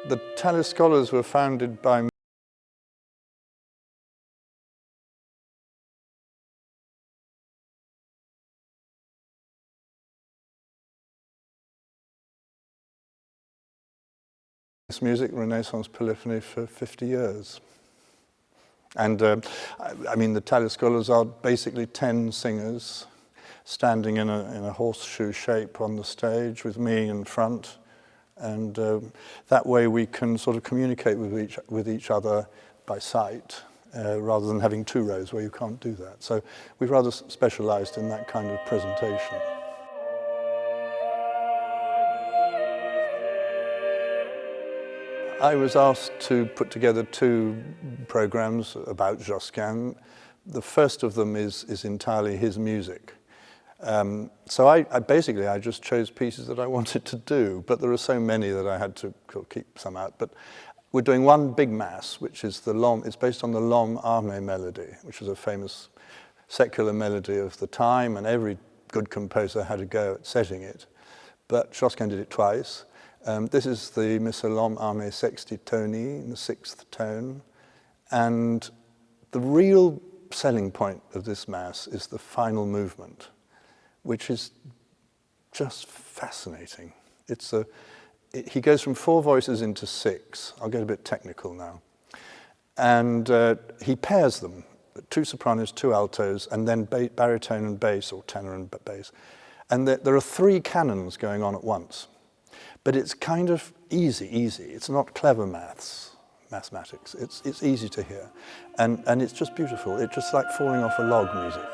The Tallis Scholars were founded by music, Renaissance polyphony for 50 years. And I mean, the Tallis Scholars are basically 10 singers standing in a horseshoe shape on the stage with me in front. And that way we can sort of communicate with each other by sight, rather than having two rows where you can't do that. So we've rather specialized in that kind of presentation. I was asked to put together two programs about Josquin. The first of them is entirely his music. So I basically just chose pieces that I wanted to do, but there are so many that I had to keep some out. But we're doing one big mass, which is it's based on the L'Homme Armé melody, which is a famous secular melody of the time, and every good composer had a go at setting it. But Josquin did it twice. This is the Missa L'Homme Armé sextitoni, in the sixth tone. And the real selling point of this mass is the final movement, which is just fascinating. He goes from 4 voices into 6. I'll get a bit technical now. And he pairs them, 2 sopranos, 2 altos, and then baritone and bass, or tenor and bass. And there are 3 canons going on at once. But it's kind of easy. It's not clever mathematics. It's easy to hear. And it's just beautiful. It's just like falling off a log music.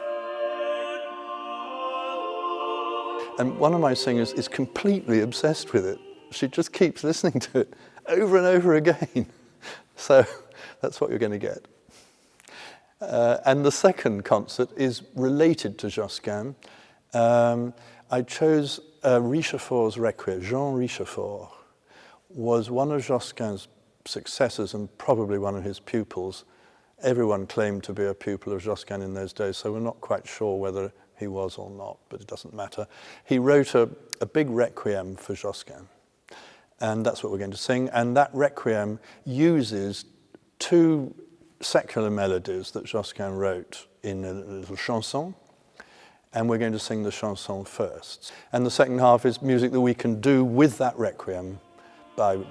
And one of my singers is completely obsessed with it. She just keeps listening to it over and over again. So that's what you're going to get. And the second concert is related to Josquin. I chose Richefort's Requiem. Jean Richefort was one of Josquin's successors and probably one of his pupils. Everyone claimed to be a pupil of Josquin in those days, so we're not quite sure whether he was or not, but it doesn't matter. He wrote a big requiem for Josquin, and that's what we're going to sing. And that requiem uses 2 secular melodies that Josquin wrote in a little chanson, and we're going to sing the chanson first. And the second half is music that we can do with that requiem by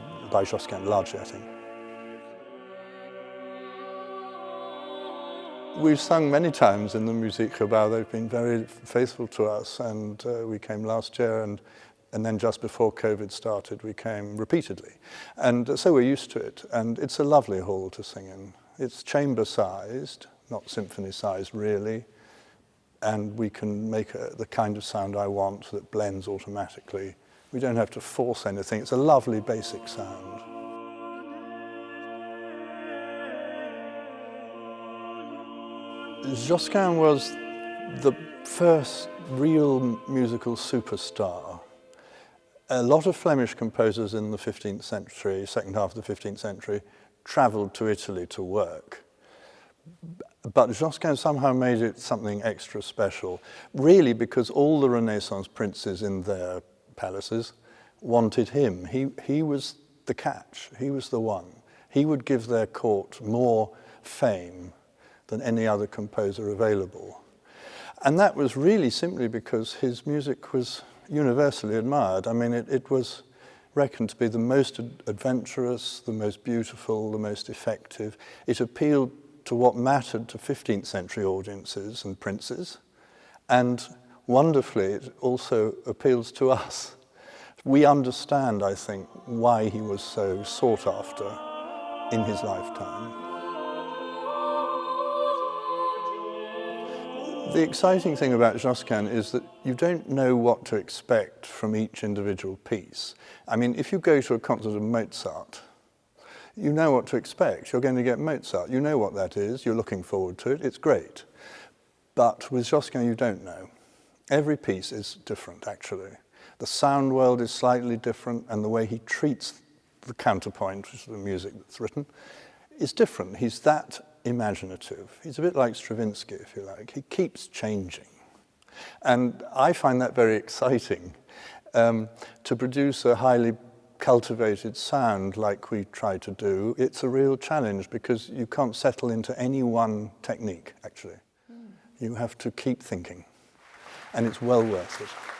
Josquin, largely, I think. We've sung many times in the Muziekgebouw. They've been very faithful to us, and we came last year, and then just before COVID started, we came repeatedly. And so we're used to it, and it's a lovely hall to sing in. It's chamber-sized, not symphony-sized, really, and we can make the kind of sound I want that blends automatically. We don't have to force anything. It's a lovely basic sound. Josquin was the first real musical superstar. A lot of Flemish composers in the 15th century, second half of the 15th century, traveled to Italy to work. But Josquin somehow made it something extra special, really because all the Renaissance princes in their palaces wanted him. He was the catch. He was the one. He would give their court more fame than any other composer available. And that was really simply because his music was universally admired. I mean, it was reckoned to be the most adventurous, the most beautiful, the most effective. It appealed to what mattered to 15th century audiences and princes. And wonderfully, it also appeals to us. We understand, I think, why he was so sought after in his lifetime. The exciting thing about Josquin is that you don't know what to expect from each individual piece. I mean, if you go to a concert of Mozart, you know what to expect. You're going to get Mozart. You know what that is. You're looking forward to it. It's great. But with Josquin, you don't know. Every piece is different, actually. The sound world is slightly different, and the way he treats the counterpoint, which is the music that's written, is different. He's that imaginative. He's a bit like Stravinsky, if you like. He keeps changing. And I find that very exciting, to produce a highly cultivated sound like we try to do, it's a real challenge because you can't settle into any one technique, actually. You have to keep thinking, and it's well worth it.